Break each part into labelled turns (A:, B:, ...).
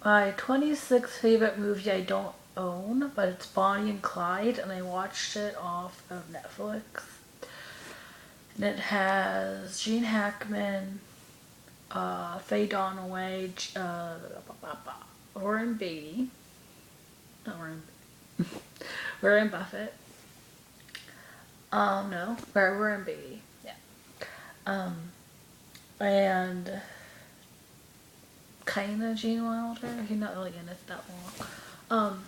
A: My 26th favorite movie I don't own, but it's Bonnie and Clyde, and I watched it off of Netflix. And it has Gene Hackman, Faye Dunaway, Warren Beatty, not Warren, Warren Buffett. No, Warren Beatty. Yeah. Um, and kind of Gene Wilder. He's not really in it that long.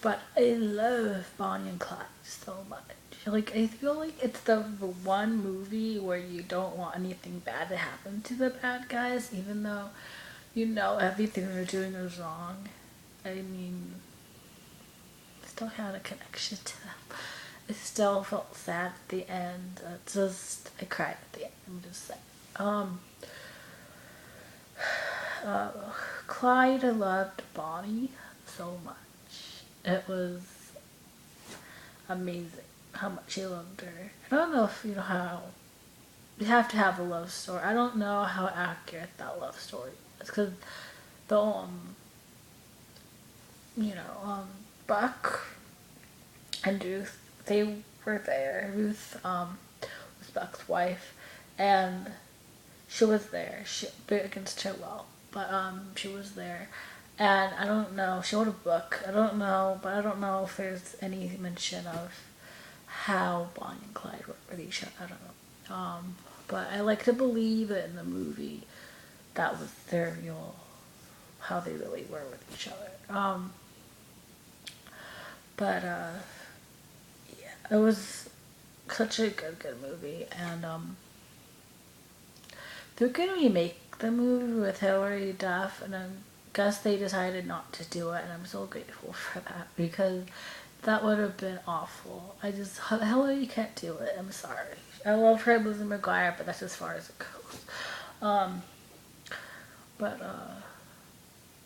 A: But I love Bonnie and Clyde so much. Like, I feel like it's the one movie where you don't want anything bad to happen to the bad guys, even though you know everything they're doing is wrong. I mean, I still had a connection to them. I still felt sad at the end. I cried at the end. I'm just saying. Um, uh, Clyde, I loved Bonnie so much. It was amazing how much he loved her. I don't know if you know how you have to have a love story. I don't know how accurate that love story is because the you know Buck and Ruth, they were there. Ruth was Buck's wife, and she was there. She against her will, but she was there. And I don't know. She wrote a book. I don't know, but I don't know if there's any mention of how Bonnie and Clyde were with each other. I don't know. But I like to believe that in the movie that was their real, how they really were with each other. But yeah, it was such a good movie, and they're gonna remake the movie with Hilary Duff, and I guess they decided not to do it, and I'm so grateful for that because that would have been awful. Hillary can't do it. I'm sorry. I love her, Lizzie McGuire, but that's as far as it goes. Um, but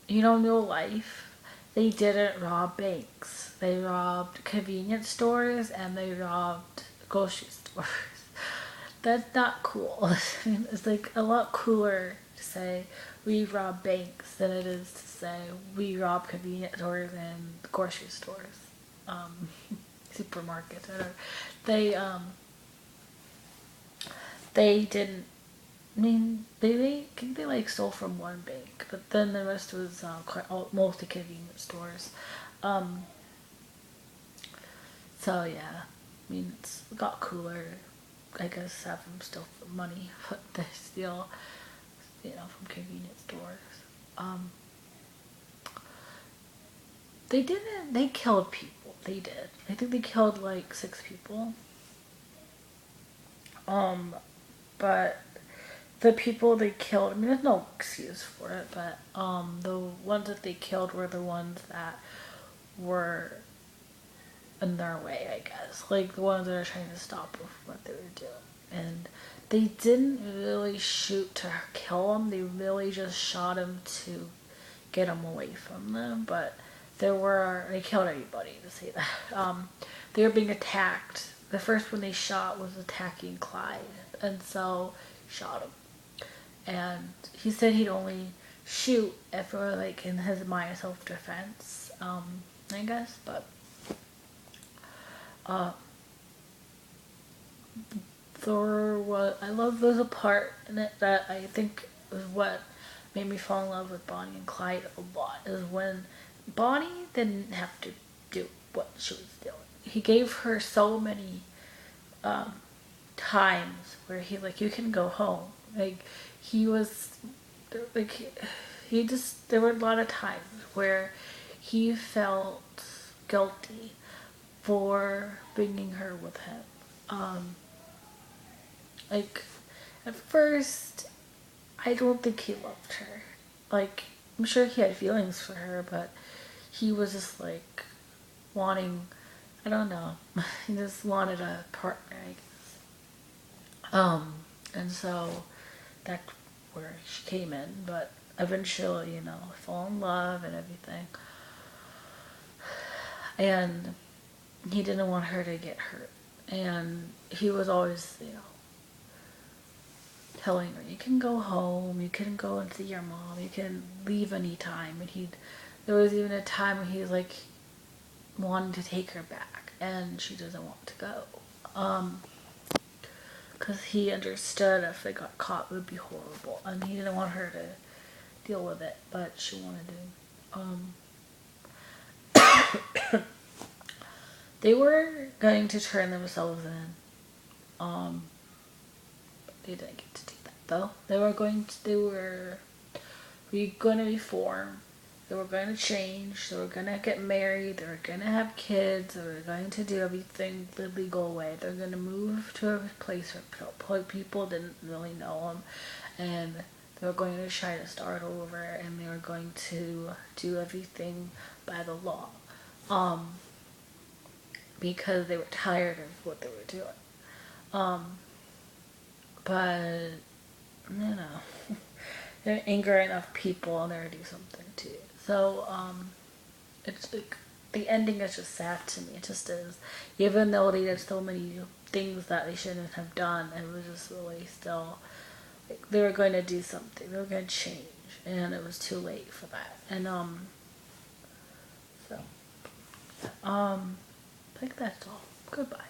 A: in real life, they didn't rob banks. They robbed convenience stores and they robbed grocery stores. That's not cool. I mean, it's like a lot cooler to say we rob banks than it is to say we rob convenience stores and grocery stores, um, supermarkets, whatever. They they didn't. I mean, they like stole from one bank, but then the rest was mostly convenience stores. Um, so yeah, I mean it's got cooler. I guess have them steal money, but they steal, from convenience stores. Um, they didn't. They killed people. They did. I think they killed like 6 people. Um, but the people they killed, I mean, there's no excuse for it, but the ones that they killed were the ones that were in their way, I guess. Like the ones that are trying to stop what they were doing. And they didn't really shoot to kill him, they really just shot him to get him away from them. But they killed everybody to say that. They were being attacked. The first one they shot was attacking Clyde, and so shot him. And he said he'd only shoot if it were like in his mind self defense, I guess. But uh, I love there's a part in it that I think is what made me fall in love with Bonnie and Clyde a lot is when Bonnie didn't have to do what she was doing. He gave her so many um, times where he like you can go home. Like he was like he just there were a lot of times where he felt guilty for bringing her with him. Um, like at first, I don't think he loved her. Like I'm sure he had feelings for her, but he was just like wanting. I don't know. He just wanted a partner, I guess. And so that's where she came in. But eventually, fall in love and everything. And he didn't want her to get hurt. And he was always, telling her, you can go home, you can go and see your mom, you can leave anytime. And there was even a time when he's like wanting to take her back, and she doesn't want to go. Because he understood if they got caught it would be horrible, and he didn't want her to deal with it, but she wanted to. They were going to turn themselves in. They didn't get to do that though. They were going to reform. They were going to change. They were going to get married. They were going to have kids. They were going to do everything the legal way. They were going to move to a place where people didn't really know them, and they were going to try to start over, and they were going to do everything by the law, because they were tired of what they were doing. But they're anger enough people, and they're gonna do something to it. So it's like the ending is just sad to me. It just is, even though they did so many things that they shouldn't have done. It was just really still like they were going to do something. They were going to change, and it was too late for that. And so I think that's all. Goodbye.